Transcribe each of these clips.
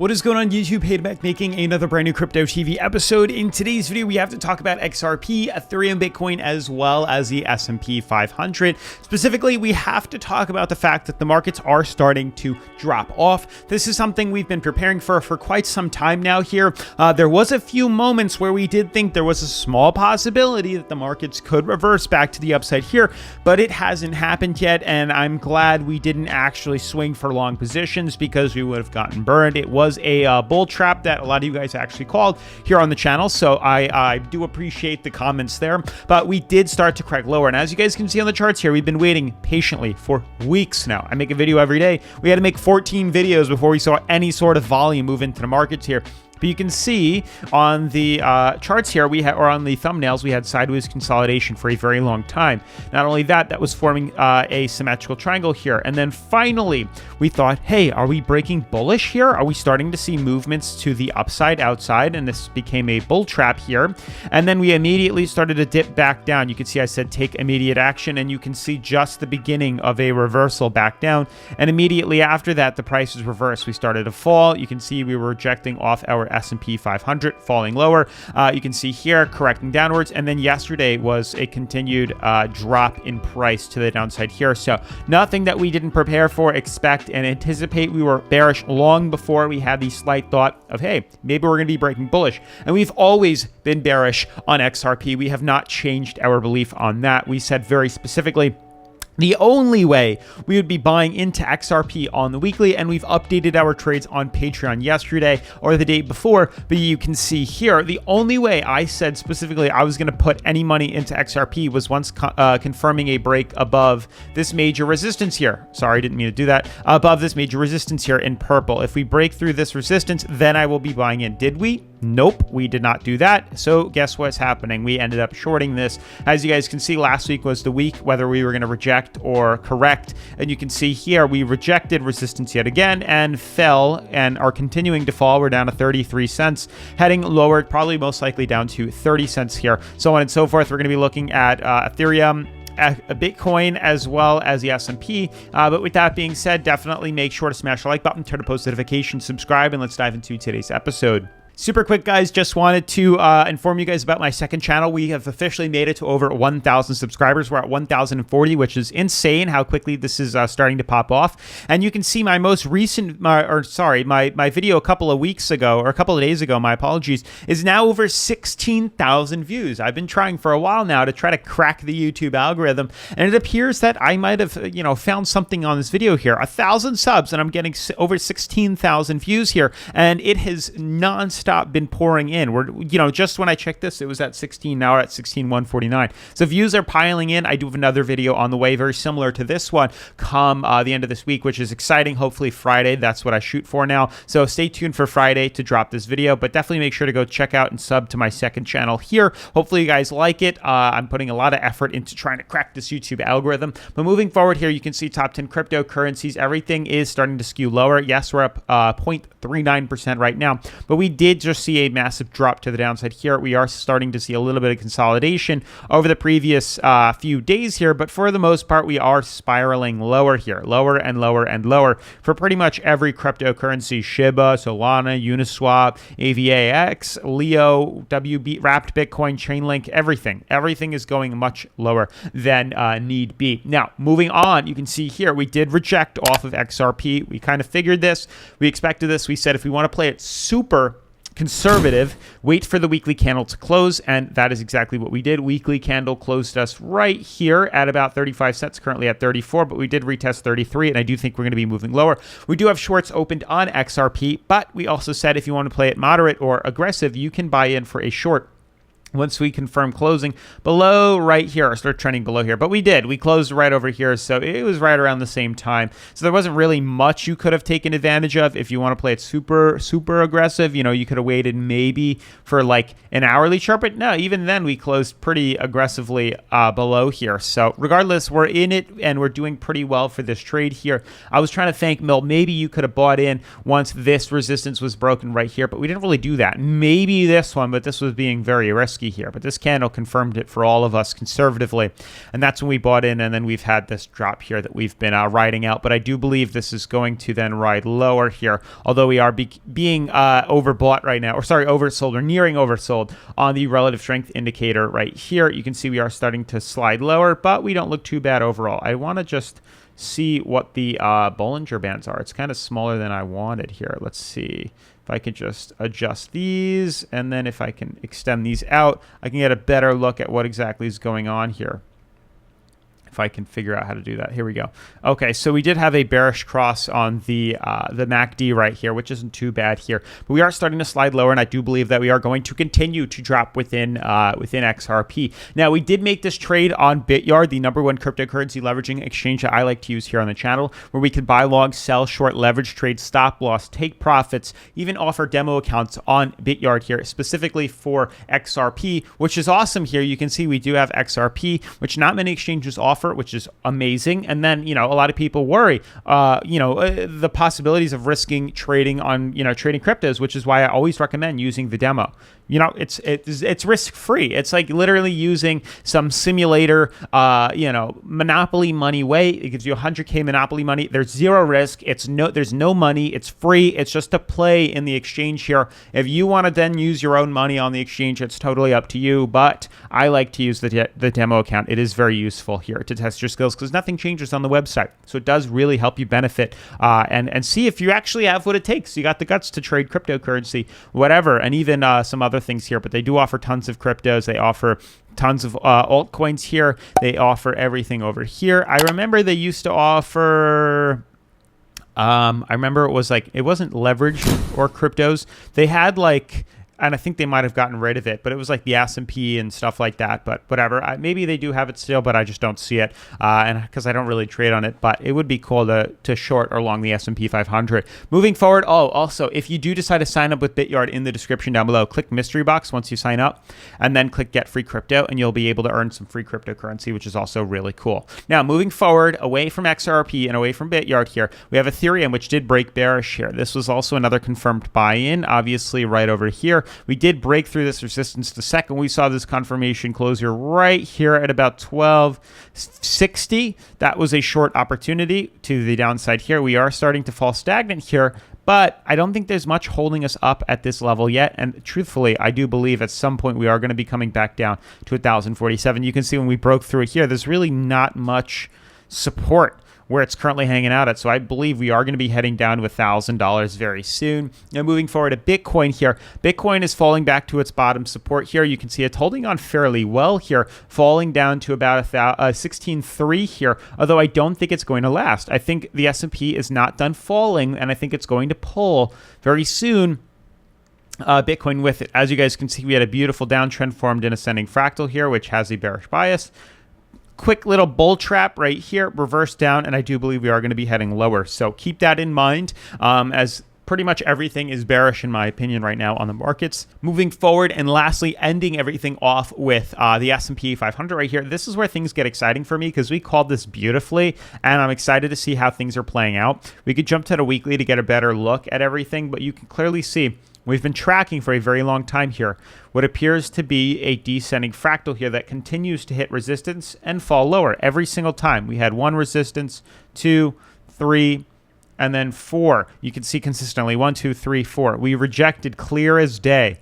What is going on YouTube? Hayback making another brand new Crypto TV episode. In today's video, we have to talk about XRP, Ethereum, Bitcoin, as well as the S&P 500. Specifically, we have to talk about the fact that the markets are starting to drop off. This is something we've been preparing for quite some time now here. There was a few moments where we did think there was a small possibility that the markets could reverse back to the upside here, but it hasn't happened yet, and I'm glad we didn't actually swing for long positions because we would have gotten burned. It was a bull trap that a lot of you guys actually called here on the channel, so I do appreciate the comments there, but we did start to crack lower, and as you guys can see on the charts here, we've been waiting patiently for weeks now. I make a video every day. We had to make 14 videos before we saw any sort of volume move into the markets here. But you can see on the charts here, or on the thumbnails, we had sideways consolidation for a very long time. Not only that, that was forming a symmetrical triangle here. And then finally, we thought, hey, are we breaking bullish here? Are we starting to see movements to the upside outside? And this became a bull trap here. And then we immediately started to dip back down. You can see I said take immediate action, and you can see just the beginning of a reversal back down. And immediately after that, the price was reversed. We started to fall. You can see we were rejecting off our S&P 500, falling lower. You can see here correcting downwards, and then yesterday was a continued drop in price to the downside here. So nothing that we didn't prepare for, expect, and anticipate. We were bearish long before we had the slight thought of, hey, maybe we're going to be breaking bullish. And we've always been bearish on XRP. We have not changed our belief on that. We said very specifically the only way we would be buying into XRP on the weekly, and we've updated our trades on Patreon yesterday or the day before, but you can see here, the only way I said specifically I was going to put any money into XRP was once confirming a break above this major resistance here. Sorry, didn't mean to do that. Above this major resistance here in purple. If we break through this resistance, then I will be buying in. Did we? Nope, we did not do that. So guess what's happening? We ended up shorting this. As you guys can see, last week was the week whether we were going to reject or correct. And you can see here, we rejected resistance yet again and fell and are continuing to fall. We're down to 33 cents, heading lower, probably most likely down to 30 cents here. So on and so forth. We're going to be looking at Ethereum, a Bitcoin, as well as the S&P. But with that being said, definitely make sure to smash the like button, turn on post notifications, subscribe, and let's dive into today's episode. Super quick, guys, just wanted to inform you guys about my second channel. We have officially made it to over 1,000 subscribers. We're at 1,040, which is insane how quickly this is starting to pop off. And you can see my most recent, my video a couple of weeks ago, or a couple of days ago, my apologies, is now over 16,000 views. I've been trying for a while now to try to crack the YouTube algorithm, and it appears that I might have, found something on this video here. 1,000 subs, and I'm getting over 16,000 views here, and it has non-stop been pouring in. We're, just when I checked this, it was at 16, now we're at 16,149. So views are piling in. I do have another video on the way, very similar to this one, come the end of this week, which is exciting. Hopefully Friday, that's what I shoot for now. So stay tuned for Friday to drop this video, but definitely make sure to go check out and sub to my second channel here. Hopefully you guys like it. I'm putting a lot of effort into trying to crack this YouTube algorithm. But moving forward here, you can see top 10 cryptocurrencies. Everything is starting to skew lower. Yes, we're up 0.39% right now, but we did just see a massive drop to the downside here. We are starting to see a little bit of consolidation over the previous few days here, but for the most part, we are spiraling lower here, lower and lower and lower for pretty much every cryptocurrency: Shiba, Solana, Uniswap, AVAX, Leo, WB, Wrapped Bitcoin, Chainlink, everything. Everything is going much lower than need be. Now, moving on, you can see here, we did reject off of XRP. We kind of figured this. We expected this. We said if we want to play it super conservative, wait for the weekly candle to close, and that is exactly what we did. Weekly candle closed us right here at about 35 cents, currently at 34, but we did retest 33, and I do think we're going to be moving lower. We do have shorts opened on XRP, but we also said if you want to play it moderate or aggressive, you can buy in for a short once we confirm closing below right here, or start trending below here. But we did. We closed right over here, so it was right around the same time. So there wasn't really much you could have taken advantage of. If you want to play it super, super aggressive, you could have waited maybe for like an hourly chart. But no, even then we closed pretty aggressively below here. So regardless, we're in it, and we're doing pretty well for this trade here. I was trying to think, Mill, maybe you could have bought in once this resistance was broken right here, but we didn't really do that. Maybe this one, but this was being very risky. risky here, but this candle confirmed it for all of us conservatively, and that's when we bought in, and then we've had this drop here that we've been riding out. But I do believe this is going to then ride lower here, although we are being overbought right now, or sorry, oversold or nearing oversold on the relative strength indicator right here. You can see we are starting to slide lower, but we don't look too bad overall. I want to just see what the Bollinger Bands are. It's kind of smaller than I wanted here. Let's see if I can just adjust these, and then if I can extend these out, I can get a better look at what exactly is going on here. If I can figure out how to do that. Here we go. Okay, so we did have a bearish cross on the MACD right here, which isn't too bad here. But we are starting to slide lower, and I do believe that we are going to continue to drop within XRP. Now, we did make this trade on Bityard, the #1 cryptocurrency leveraging exchange that I like to use here on the channel, where we could buy long, sell short, leverage trade, stop loss, take profits, even offer demo accounts on Bityard here, specifically for XRP, which is awesome here. You can see we do have XRP, which not many exchanges offer, which is amazing. And then, a lot of people worry, the possibilities of risking trading on, trading cryptos, which is why I always recommend using the demo. It's risk-free. It's like literally using some simulator, monopoly money way. It gives you 100K monopoly money. There's zero risk. There's no money. It's free. It's just to play in the exchange here. If you want to then use your own money on the exchange, it's totally up to you. But I like to use the demo account. It is very useful here to test your skills because nothing changes on the website. So it does really help you benefit and see if you actually have what it takes. You got the guts to trade cryptocurrency, whatever, and even some other things here. But they do offer tons of cryptos. They offer tons of altcoins here. They offer everything over here. I remember they used to offer... I remember it wasn't leverage or cryptos. They had and I think they might have gotten rid of it, but it was like the S&P and stuff like that. But whatever, maybe they do have it still, but I just don't see it, and because I don't really trade on it. But it would be cool to short or long the S&P 500. Moving forward, also, if you do decide to sign up with Bityard, in the description down below, click mystery box once you sign up, and then click get free crypto, and you'll be able to earn some free cryptocurrency, which is also really cool. Now, moving forward, away from XRP and away from Bityard here, we have Ethereum, which did break bearish here. This was also another confirmed buy-in, obviously right over here. We did break through this resistance the second we saw this confirmation closure right here at about 1260. That was a short opportunity to the downside here. We are starting to fall stagnant here, but I don't think there's much holding us up at this level yet. And truthfully, I do believe at some point we are going to be coming back down to 1047. You can see when we broke through it here, there's really not much support where it's currently hanging out at. So I believe we are going to be heading down to $1,000 very soon. Now moving forward to Bitcoin here. Bitcoin is falling back to its bottom support here. You can see it's holding on fairly well here, falling down to about 16.3 here, although I don't think it's going to last. I think the S&P is not done falling, and I think it's going to pull very soon. Bitcoin with it. As you guys can see, we had a beautiful downtrend formed in ascending fractal here, which has a bearish bias. Quick little bull trap right here, reverse down, and I do believe we are going to be heading lower. So keep that in mind, as pretty much everything is bearish in my opinion right now on the markets. Moving forward, and lastly, ending everything off with the S&P 500 right here. This is where things get exciting for me because we called this beautifully, and I'm excited to see how things are playing out. We could jump to the weekly to get a better look at everything, but you can clearly see we've been tracking for a very long time here what appears to be a descending fractal here that continues to hit resistance and fall lower every single time. We had one resistance, 2, 3, and then 4. You can see consistently 1, 2, 3, 4. We rejected clear as day,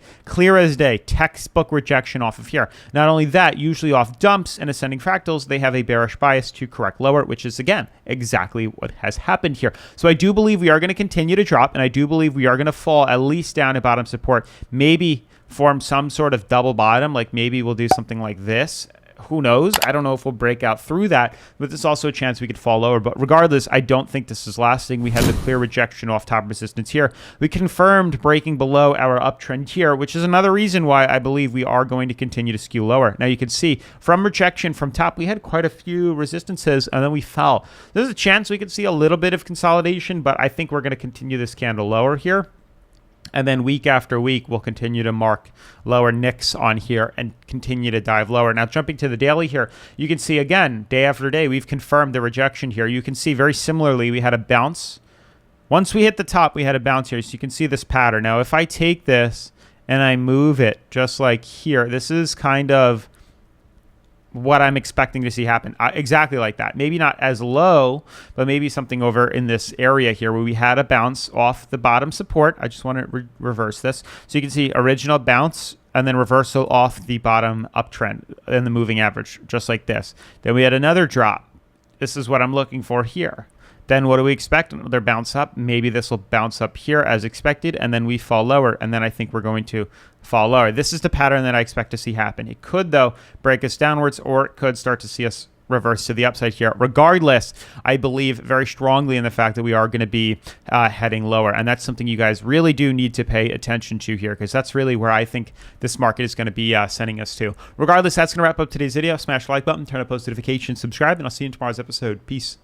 textbook rejection off of here. Not only that, usually off dumps and ascending fractals, they have a bearish bias to correct lower, which is again exactly what has happened here. So I do believe we are going to continue to drop, and I do believe we are going to fall at least down to bottom support, maybe form some sort of double bottom, like maybe we'll do something like this. Who knows? I don't know if we'll break out through that, but there's also a chance we could fall lower. But regardless, I don't think this is lasting. We had the clear rejection off top resistance here. We confirmed breaking below our uptrend here, which is another reason why I believe we are going to continue to skew lower. Now you can see from rejection from top, we had quite a few resistances and then we fell. There's a chance we could see a little bit of consolidation, but I think we're going to continue this candle lower here. And then week after week, we'll continue to mark lower nicks on here and continue to dive lower. Now, jumping to the daily here, you can see, again, day after day, we've confirmed the rejection here. You can see very similarly, we had a bounce. Once we hit the top, we had a bounce here. So you can see this pattern. Now, if I take this and I move it just like here, this is kind of what I'm expecting to see happen. Exactly like that. Maybe not as low, but maybe something over in this area here where we had a bounce off the bottom support. I just want to reverse this. So you can see original bounce and then reversal off the bottom uptrend in the moving average, just like this. Then we had another drop. This is what I'm looking for here. Then what do we expect? Another bounce up. Maybe this will bounce up here as expected, and then we fall lower, and then I think we're going to fall lower. This is the pattern that I expect to see happen. It could, though, break us downwards, or it could start to see us reverse to the upside here. Regardless, I believe very strongly in the fact that we are going to be heading lower, and that's something you guys really do need to pay attention to here, because that's really where I think this market is going to be sending us to. Regardless, that's going to wrap up today's video. Smash the like button, turn on post notifications, subscribe, and I'll see you in tomorrow's episode. Peace.